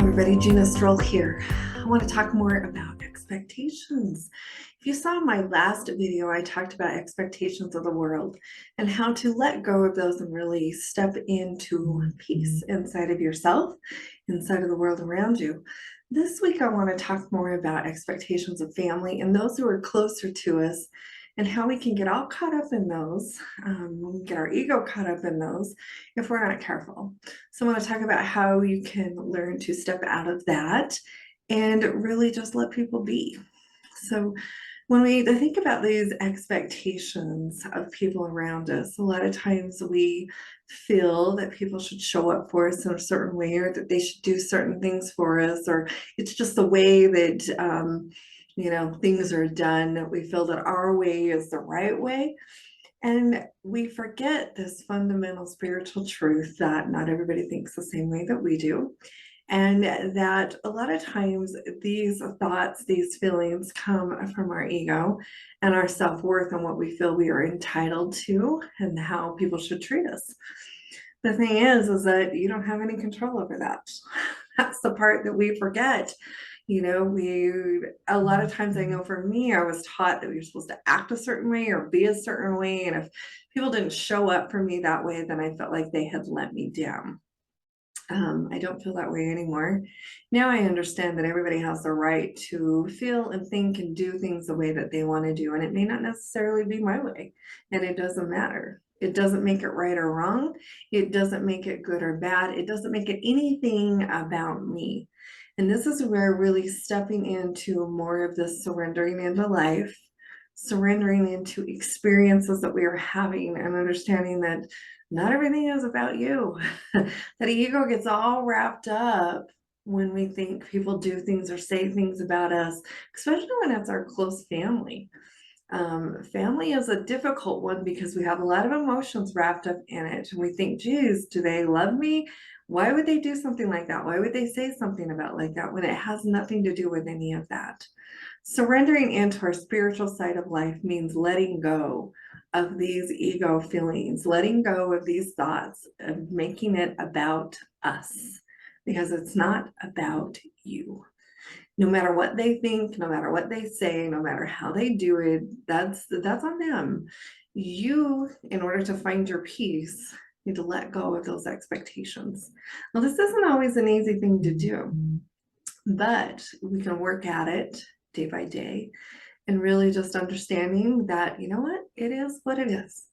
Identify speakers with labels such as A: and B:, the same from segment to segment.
A: everybody, Gina Strole here. I want to talk more about expectations. If you saw my last video, I talked about expectations of the world and how to let go of those and really step into peace inside of yourself, inside of the world around you. This week, I want to talk more about expectations of family and those who are closer to us and how we can get all caught up in those, we get our ego caught up in those if we're not careful. So I want to talk about how you can learn to step out of that and really just let people be. So when we think about these expectations of people around us, a lot of times we feel that people should show up for us in a certain way, or that they should do certain things for us, or it's just the way that things are done. We feel that our way is the right way. And we forget this fundamental spiritual truth that not everybody thinks the same way that we do. And that a lot of times these thoughts, these feelings come from our ego and our self-worth and what we feel we are entitled to and how people should treat us. The thing is that you don't have any control over that. That's the part that we forget. A lot of times, I know for me, I was taught that we were supposed to act a certain way or be a certain way. And if people didn't show up for me that way, then I felt like they had let me down. I don't feel that way anymore. Now I understand that everybody has the right to feel and think and do things the way that they want to do. And it may not necessarily be my way, and it doesn't matter. It doesn't make it right or wrong. It doesn't make it good or bad. It doesn't make it anything about me. And this is where really stepping into more of this surrendering into life, surrendering into experiences that we are having, and understanding that not everything is about you. That ego gets all wrapped up when we think people do things or say things about us, especially when it's our close family. Family is a difficult one because we have a lot of emotions wrapped up in it. And we think, geez, do they love me? Why would they do something like that? Why would they say something about like that when it has nothing to do with any of that? Surrendering into our spiritual side of life means letting go of these ego feelings, letting go of these thoughts, and making it about us, because it's not about you. No matter what they think, no matter what they say, no matter how they do it, that's on them. You, in order to find your peace, need to let go of those expectations. Now, this isn't always an easy thing to do, but we can work at it day by day and really just understanding that, you know what, it is what it is.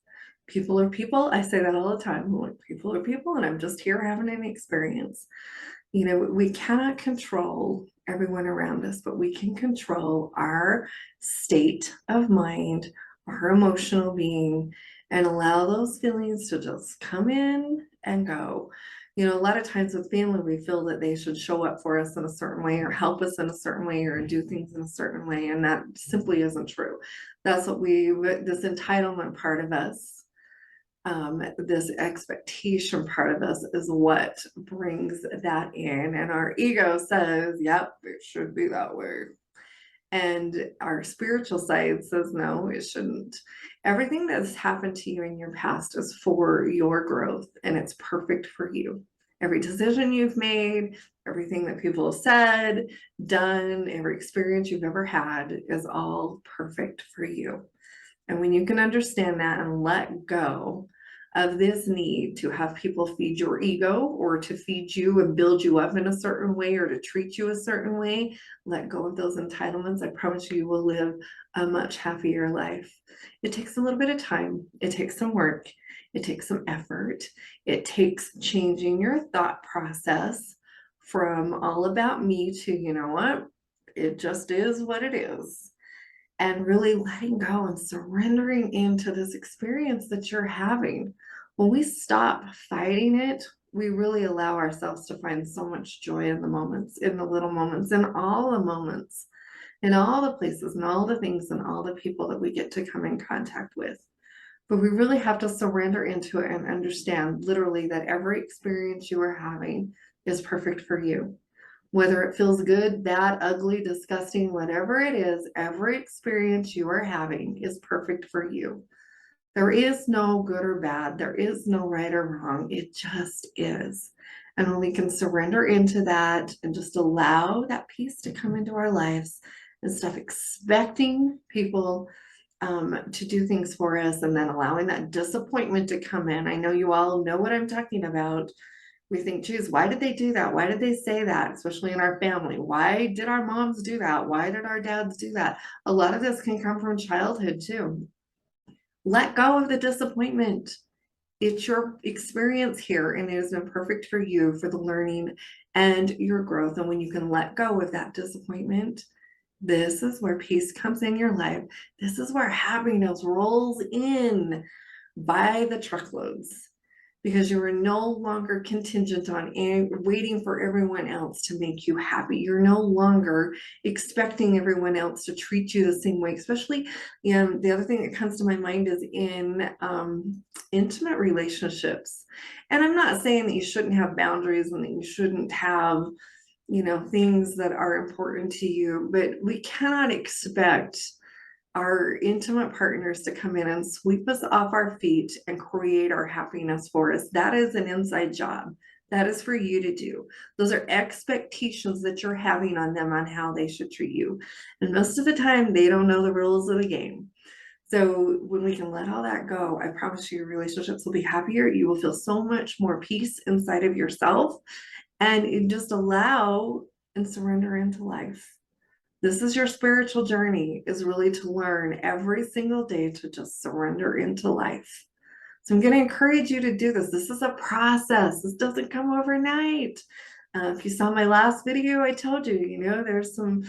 A: People are people. I say that all the time. Like, people are people, and I'm just here having an experience. We cannot control everyone around us, but we can control our state of mind, our emotional being, and allow those feelings to just come in and go. A lot of times with family, we feel that they should show up for us in a certain way or help us in a certain way or do things in a certain way. And that simply isn't true. That's what this entitlement part of us, this expectation part of us is what brings that in. And our ego says, yep, it should be that way. And our spiritual side says, no, it shouldn't. Everything that's happened to you in your past is for your growth, and it's perfect for you. Every decision you've made, everything that people have said, done, every experience you've ever had is all perfect for you. And when you can understand that and let go of this need to have people feed your ego or to feed you and build you up in a certain way or to treat you a certain way, let go of those entitlements. I promise you will live a much happier life. It takes a little bit of time. It takes some work. It takes some effort. It takes changing your thought process from all about me to, you know what, it just is what it is. And really letting go and surrendering into this experience that you're having. When we stop fighting it, we really allow ourselves to find so much joy in the moments, in the little moments, in all the moments, in all the places and all the things and all the people that we get to come in contact with. But we really have to surrender into it and understand literally that every experience you are having is perfect for you. Whether it feels good, bad, ugly, disgusting, whatever it is, every experience you are having is perfect for you. There is no good or bad. There is no right or wrong. It just is. And when we can surrender into that and just allow that peace to come into our lives and stop expecting people to do things for us, and then allowing that disappointment to come in. I know you all know what I'm talking about. We think, geez, why did they do that? Why did they say that? Especially in our family. Why did our moms do that? Why did our dads do that? A lot of this can come from childhood too. Let go of the disappointment. It's your experience here, and it has been perfect for you for the learning and your growth. And when you can let go of that disappointment, this is where peace comes in your life. This is where happiness rolls in by the truckloads, because you are no longer contingent on waiting for everyone else to make you happy. You're no longer expecting everyone else to treat you the same way. Especially, the other thing that comes to my mind is in intimate relationships. And I'm not saying that you shouldn't have boundaries and that you shouldn't have things that are important to you, but we cannot expect our intimate partners to come in and sweep us off our feet and create our happiness for us. That is an inside job. That is for you to do. Those are expectations that you're having on them on how they should treat you. And most of the time, they don't know the rules of the game. So when we can let all that go, I promise you, your relationships will be happier. You will feel so much more peace inside of yourself, and just allow and surrender into life. This is your spiritual journey, is really to learn every single day to just surrender into life. So I'm going to encourage you to do this. This is a process. This doesn't come overnight. If you saw my last video, I told you, there's some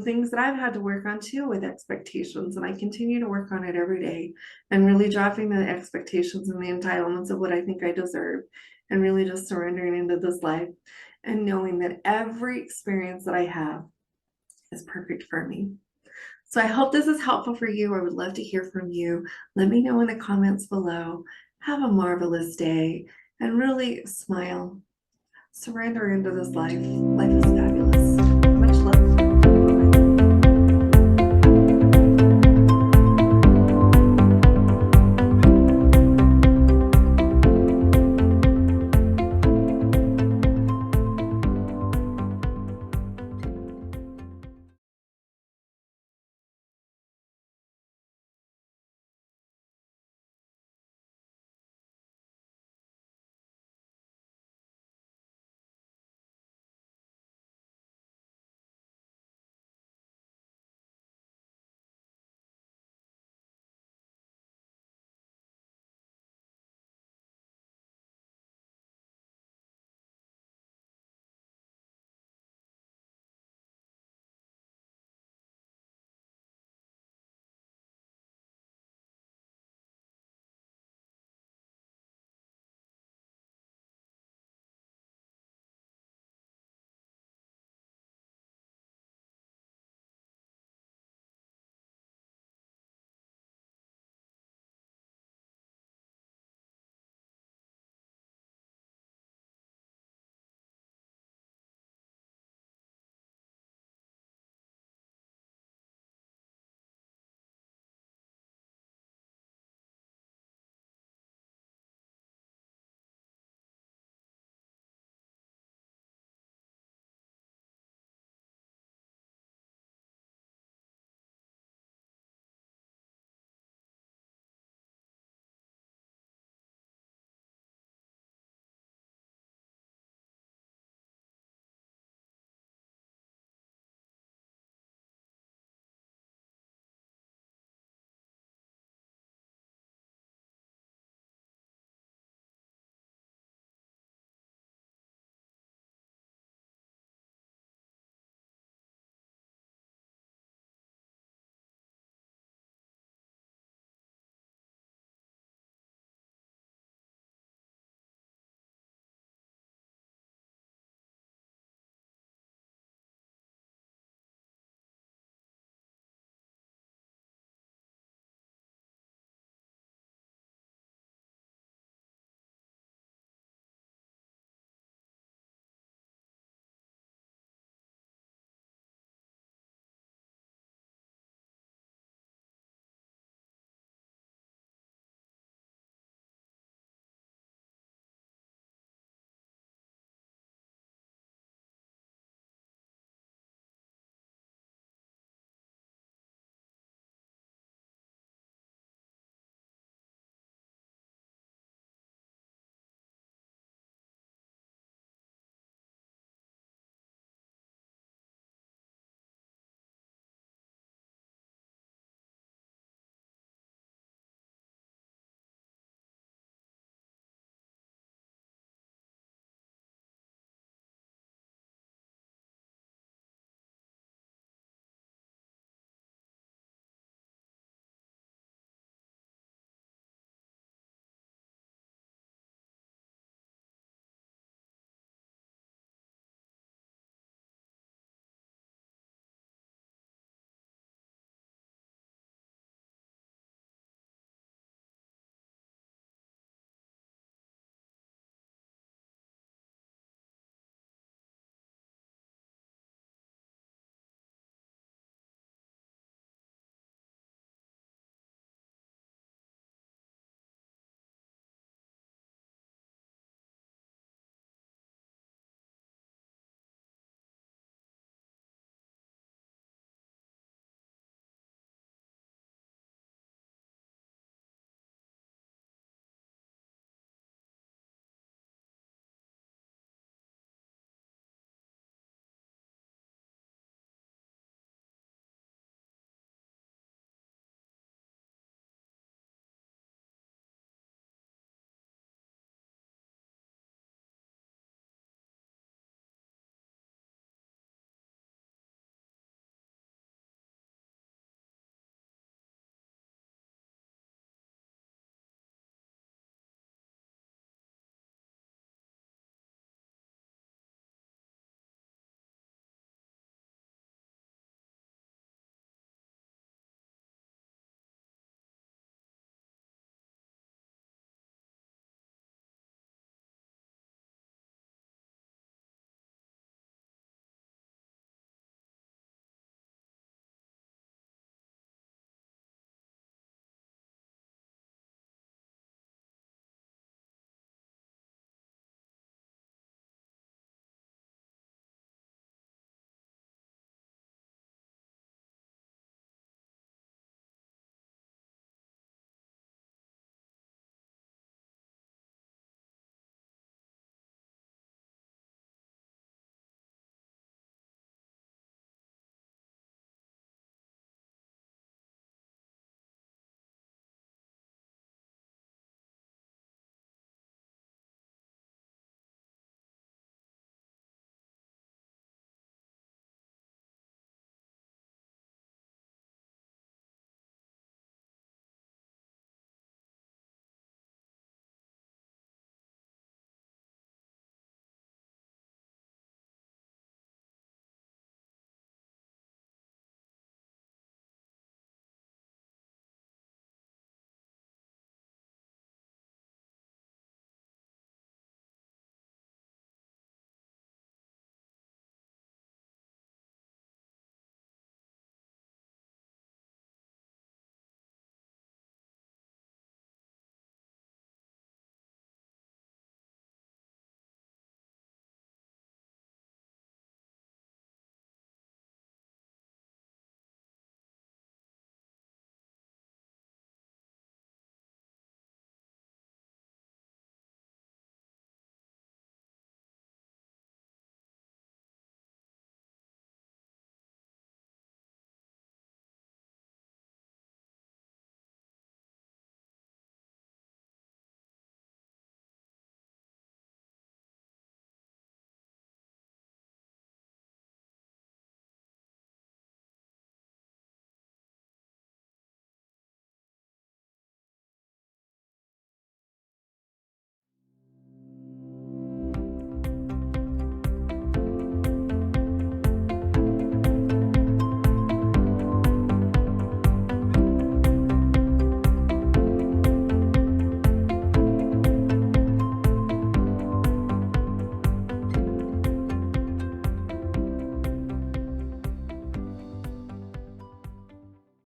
A: things that I've had to work on too with expectations, and I continue to work on it every day, and really dropping the expectations and the entitlements of what I think I deserve, and really just surrendering into this life and knowing that every experience that I have is perfect for me. So I hope this is helpful for you. I would love to hear from you. Let me know in the comments below. Have a marvelous day and really smile. Surrender into this life. Life is fabulous.